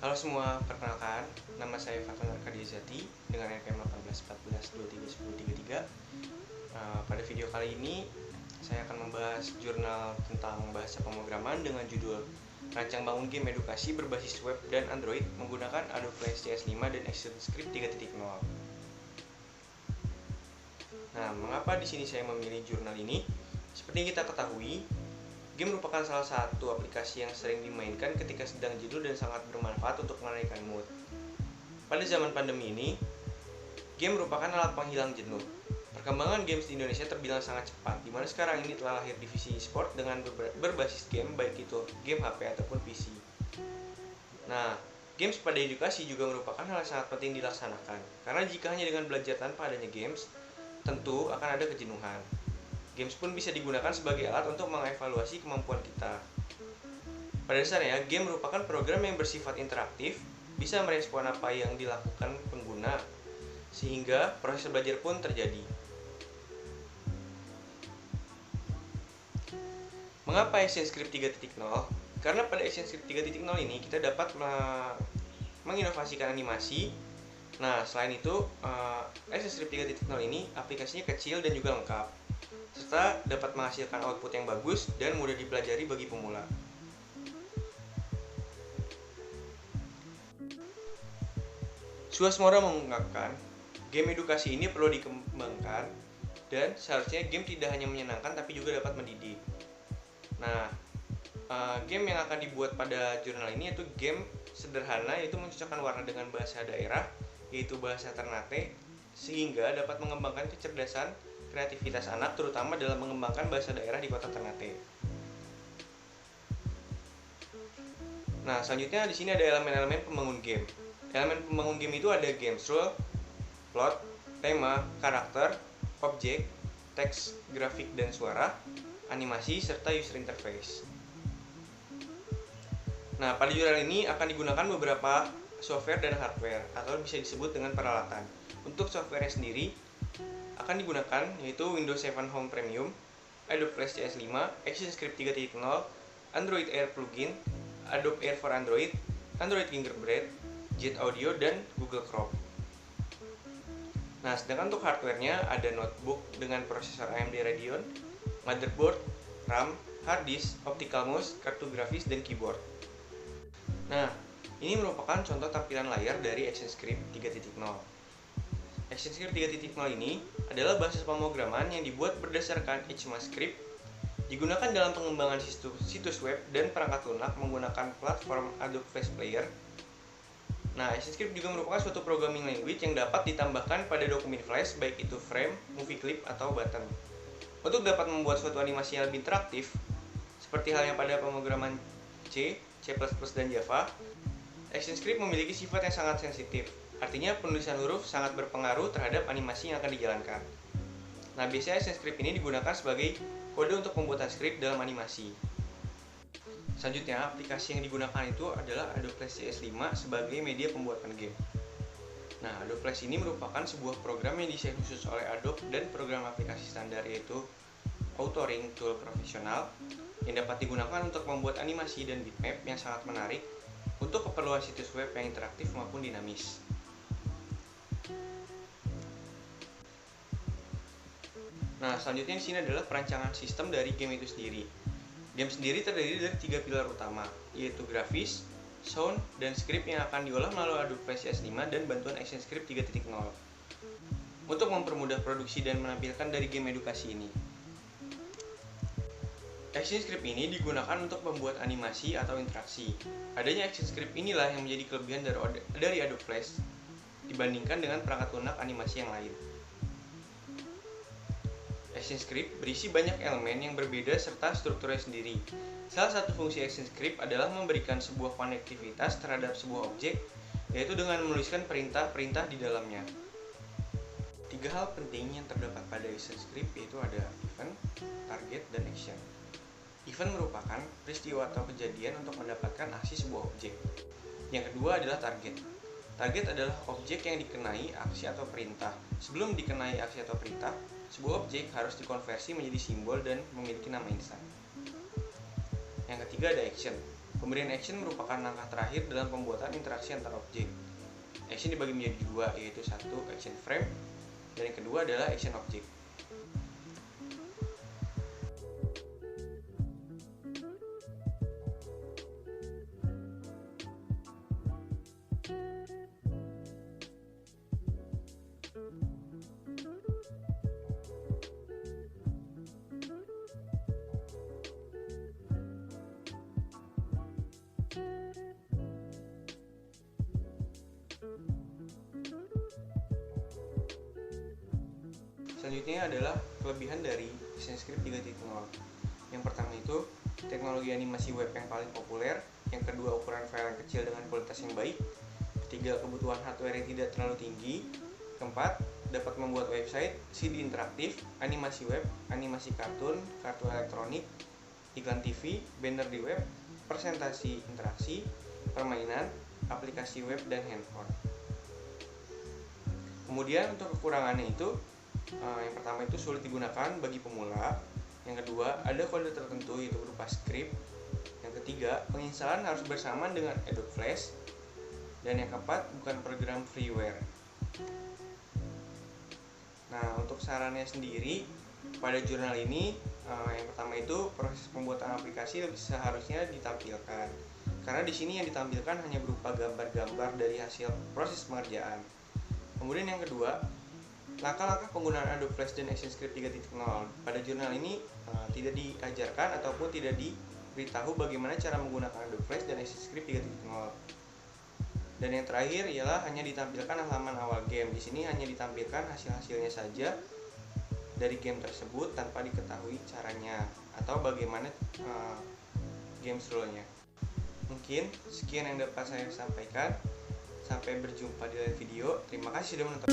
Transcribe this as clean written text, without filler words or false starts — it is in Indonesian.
Halo semua, perkenalkan, nama saya Fatan Arkadiazati dengan NPM 1814231033. Pada video kali ini, saya akan membahas jurnal tentang bahasa pemrograman dengan judul Rancang Bangun Game Edukasi Berbasis Web dan Android menggunakan Adobe Flash CS5 dan ActionScript 3.0. Nah, mengapa di sini saya memilih jurnal ini? Seperti yang kita ketahui, game merupakan salah satu aplikasi yang sering dimainkan ketika sedang jenuh dan sangat bermanfaat untuk menaikkan mood. Pada zaman pandemi ini, game merupakan alat penghilang jenuh. Perkembangan games di Indonesia terbilang sangat cepat, di mana sekarang ini telah lahir divisi e-sport dengan berbasis game, baik itu game HP ataupun PC. Nah, games pada edukasi juga merupakan hal yang sangat penting dilaksanakan, karena jika hanya dengan belajar tanpa adanya games, tentu akan ada kejenuhan. Games pun bisa digunakan sebagai alat untuk mengevaluasi kemampuan kita. Pada dasarnya, game merupakan program yang bersifat interaktif, bisa merespon apa yang dilakukan pengguna, sehingga proses belajar pun terjadi. Mengapa ActionScript 3.0? Karena pada ActionScript 3.0 ini kita dapat menginovasikan animasi. Nah, selain itu, ActionScript 3.0 ini aplikasinya kecil dan juga lengkap, serta dapat menghasilkan output yang bagus dan mudah dipelajari bagi pemula. Suasmora mengungkapkan, game edukasi ini perlu dikembangkan dan seharusnya game tidak hanya menyenangkan tapi juga dapat mendidik. Nah, game yang akan dibuat pada jurnal ini yaitu game sederhana, yaitu mencocokkan warna dengan bahasa daerah, yaitu bahasa Ternate, sehingga dapat mengembangkan kecerdasan kreativitas anak, terutama dalam mengembangkan bahasa daerah di kota Ternate. Nah, selanjutnya di sini ada elemen-elemen pembangun game. Elemen pembangun game itu ada games rule, plot, tema, karakter, objek, teks, grafik dan suara, animasi, serta user interface. Nah, pada jurnal ini akan digunakan beberapa software dan hardware, atau bisa disebut dengan peralatan. Untuk software sendiri akan digunakan yaitu Windows 7 Home Premium, Adobe Flash CS5, ActionScript 3.0, Android Air Plugin, Adobe Air for Android, Android Fingerprint, Jet Audio, dan Google Chrome. Nah, sedangkan untuk hardware-nya ada notebook dengan prosesor AMD Radeon, motherboard, RAM, hard disk, optical mouse, kartu grafis, dan keyboard. Nah, ini merupakan contoh tampilan layar dari ActionScript 3.0. ActionScript 3.0 ini adalah bahasa pemrograman yang dibuat berdasarkan ECMAScript, digunakan dalam pengembangan situs web dan perangkat lunak menggunakan platform Adobe Flash Player. Nah, ActionScript juga merupakan suatu programming language yang dapat ditambahkan pada dokumen Flash, baik itu frame, movie clip, atau button. Untuk dapat membuat suatu animasi yang lebih interaktif, seperti halnya pada pemrograman C, C++, dan Java, ActionScript memiliki sifat yang sangat sensitif. Artinya penulisan huruf sangat berpengaruh terhadap animasi yang akan dijalankan. Nah, biasanya ActionScript ini digunakan sebagai kode untuk pembuatan skrip dalam animasi. Selanjutnya, aplikasi yang digunakan itu adalah Adobe Flash CS5 sebagai media pembuatan game. Nah, Adobe Flash ini merupakan sebuah program yang didesain khusus oleh Adobe dan program aplikasi standar yaitu Authoring Tool Profesional yang dapat digunakan untuk membuat animasi dan bitmap yang sangat menarik untuk keperluan situs web yang interaktif maupun dinamis. Nah, selanjutnya di sini adalah perancangan sistem dari game itu sendiri. Game sendiri terdiri dari 3 pilar utama, yaitu grafis, sound, dan script yang akan diolah melalui Adobe Flash CS5 dan bantuan ActionScript 3.0 untuk mempermudah produksi dan menampilkan dari game edukasi ini. ActionScript ini digunakan untuk membuat animasi atau interaksi. Adanya ActionScript inilah yang menjadi kelebihan dari Adobe Flash dibandingkan dengan perangkat lunak animasi yang lain. ActionScript berisi banyak elemen yang berbeda serta strukturnya sendiri. Salah satu fungsi ActionScript adalah memberikan sebuah konektivitas terhadap sebuah objek, yaitu dengan menuliskan perintah-perintah di dalamnya. 3 hal penting yang terdapat pada ActionScript yaitu ada event, target, dan action. Event merupakan peristiwa atau kejadian untuk mendapatkan aksi sebuah objek. Yang kedua adalah target. Target adalah objek yang dikenai aksi atau perintah. Sebelum dikenai aksi atau perintah, sebuah objek harus dikonversi menjadi simbol dan memiliki nama instan. Yang ketiga ada action. Pemberian action merupakan langkah terakhir dalam pembuatan interaksi antar objek. Action dibagi menjadi dua, yaitu satu action frame dan yang kedua adalah action object. Selanjutnya adalah kelebihan dari ActionScript 3.0. Yang pertama itu teknologi animasi web yang paling populer, yang kedua ukuran file yang kecil dengan kualitas yang baik, ketiga kebutuhan hardware yang tidak terlalu tinggi, keempat dapat membuat website, CD interaktif, animasi web, animasi kartun, kartu elektronik, iklan TV, banner di web, presentasi interaksi, permainan, aplikasi web, dan handphone. Kemudian untuk kekurangannya itu yang pertama itu sulit digunakan bagi pemula, yang kedua ada kode tertentu yaitu berupa script, yang ketiga penginstalan harus bersamaan dengan Adobe Flash, dan yang keempat bukan program freeware. Nah, untuk sarannya sendiri pada jurnal ini yang pertama itu proses pembuatan aplikasi seharusnya ditampilkan, karena di sini yang ditampilkan hanya berupa gambar-gambar dari hasil proses pengerjaan. Kemudian yang kedua, langkah-langkah penggunaan Adobe Flash dan ActionScript 3.0. Pada jurnal ini tidak diajarkan ataupun tidak diberitahu bagaimana cara menggunakan Adobe Flash dan ActionScript 3.0. Dan yang terakhir ialah hanya ditampilkan halaman awal game. Di sini hanya ditampilkan hasil-hasilnya saja dari game tersebut tanpa diketahui caranya atau bagaimana game rule-nya. Mungkin sekian yang dapat saya sampaikan. Sampai berjumpa di lain video. Terima kasih sudah menonton.